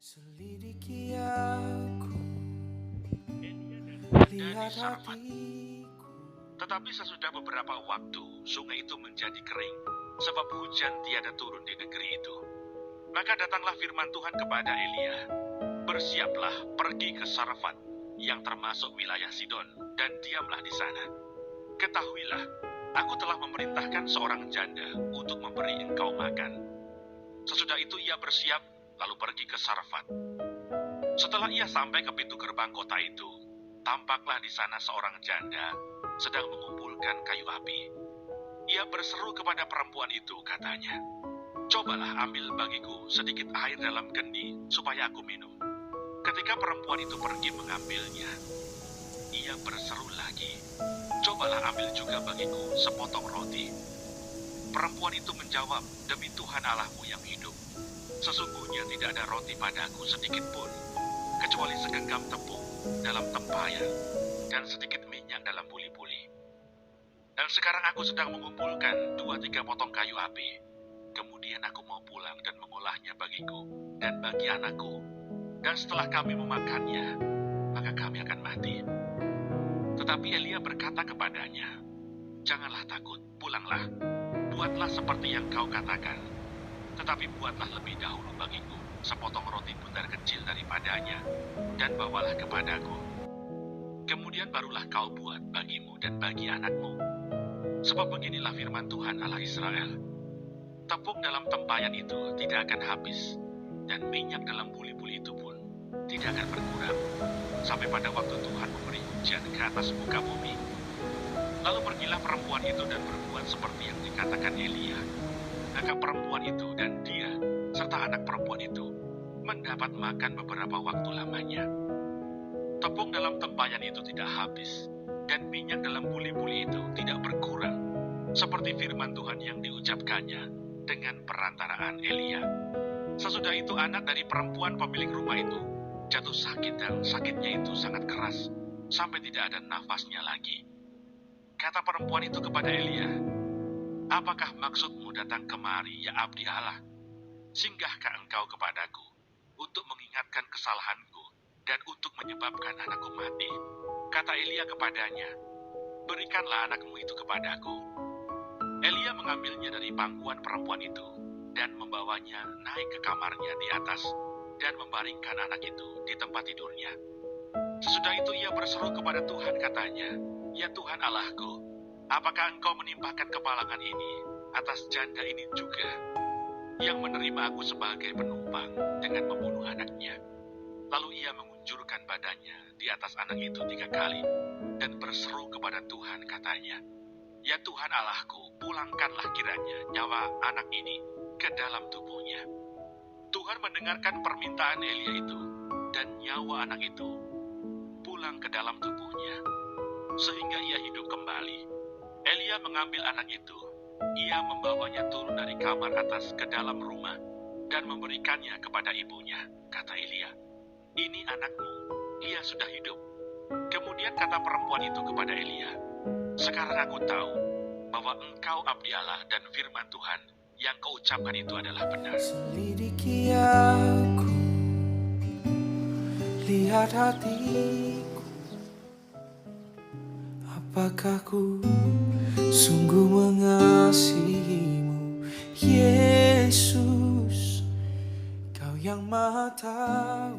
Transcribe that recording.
Selidiki aku, lihat Sarfat. hatiku. Tetapi sesudah beberapa waktu, sungai itu menjadi kering, sebab hujan tiada turun di negeri itu. Maka datanglah firman Tuhan kepada Elia, "Bersiaplah, pergi ke Sarfat, yang termasuk wilayah Sidon, dan diamlah di sana. Ketahuilah, aku telah memerintahkan seorang janda untuk memberi engkau makan." Sesudah itu ia bersiap, lalu pergi ke Sarfat. Setelah ia sampai ke pintu gerbang kota itu, tampaklah di sana seorang janda sedang mengumpulkan kayu api. Ia berseru kepada perempuan itu, katanya, "Cobalah ambil bagiku sedikit air dalam kendi supaya aku minum." Ketika perempuan itu pergi mengambilnya, ia berseru lagi, "Cobalah ambil juga bagiku sepotong roti." Perempuan itu menjawab, "Demi Tuhan Allahmu yang hidup, sesungguhnya tidak ada roti padaku sedikit pun, kecuali segenggam tepung dalam tempayan dan sedikit minyak dalam buli-buli. Dan sekarang aku sedang mengumpulkan 2-3 potong kayu api. Kemudian aku mau pulang dan mengolahnya bagiku dan bagi anakku. Dan setelah kami memakannya, maka kami akan mati." Tetapi Elia berkata kepadanya, "Janganlah takut, pulanglah. Buatlah seperti yang kau katakan. Tetapi buatlah lebih dahulu bagiku sepotong roti bundar kecil daripadanya, dan bawalah kepadaku. Kemudian barulah kau buat bagimu dan bagi anakmu. Sebab beginilah firman Tuhan Allah Israel, tepung dalam tempayan itu tidak akan habis, dan minyak dalam buli-buli itu pun tidak akan berkurang, sampai pada waktu Tuhan memberi hujan ke atas muka bumi." Lalu pergilah perempuan itu dan berbuat seperti yang dikatakan Elia. Maka perempuan itu dan dia, serta anak perempuan itu, mendapat makan beberapa waktu lamanya. Tepung dalam tempayan itu tidak habis, dan minyak dalam buli-buli itu tidak berkurang, seperti firman Tuhan yang diucapkannya dengan perantaraan Elia. Sesudah itu anak dari perempuan pemilik rumah itu jatuh sakit, dan sakitnya itu sangat keras, sampai tidak ada nafasnya lagi. Kata perempuan itu kepada Elia, "Apakah maksudmu datang kemari, ya abdi Allah? Singgahkah engkau kepadaku untuk mengingatkan kesalahanku dan untuk menyebabkan anakku mati?" Kata Elia kepadanya, "Berikanlah anakmu itu kepadaku." Elia mengambilnya dari pangkuan perempuan itu dan membawanya naik ke kamarnya di atas dan membaringkan anak itu di tempat tidurnya. Sesudah itu ia berseru kepada Tuhan, katanya, "Ya Tuhan Allahku, apakah engkau menimpakan kepalangan ini atas janda ini juga, yang menerima aku sebagai penumpang dengan membunuh anaknya?" Lalu ia mengunjurkan badannya di atas anak itu 3 kali dan berseru kepada Tuhan, katanya, "Ya Tuhan Allahku, pulangkanlah kiranya nyawa anak ini ke dalam tubuhnya." Tuhan mendengarkan permintaan Elia itu, dan nyawa anak itu pulang ke dalam tubuhnya, sehingga ia hidup kembali. Elia mengambil anak itu, ia membawanya turun dari kamar atas ke dalam rumah, dan memberikannya kepada ibunya. Kata Elia, "Ini anakmu, ia sudah hidup." Kemudian kata perempuan itu kepada Elia, "Sekarang aku tahu bahwa engkau abdi Allah dan firman Tuhan yang kau ucapkan itu adalah benar." Selidiki aku, lihat hatiku. Apakah ku sungguh mengasihimu, Yesus? Kau yang Maha Tahu.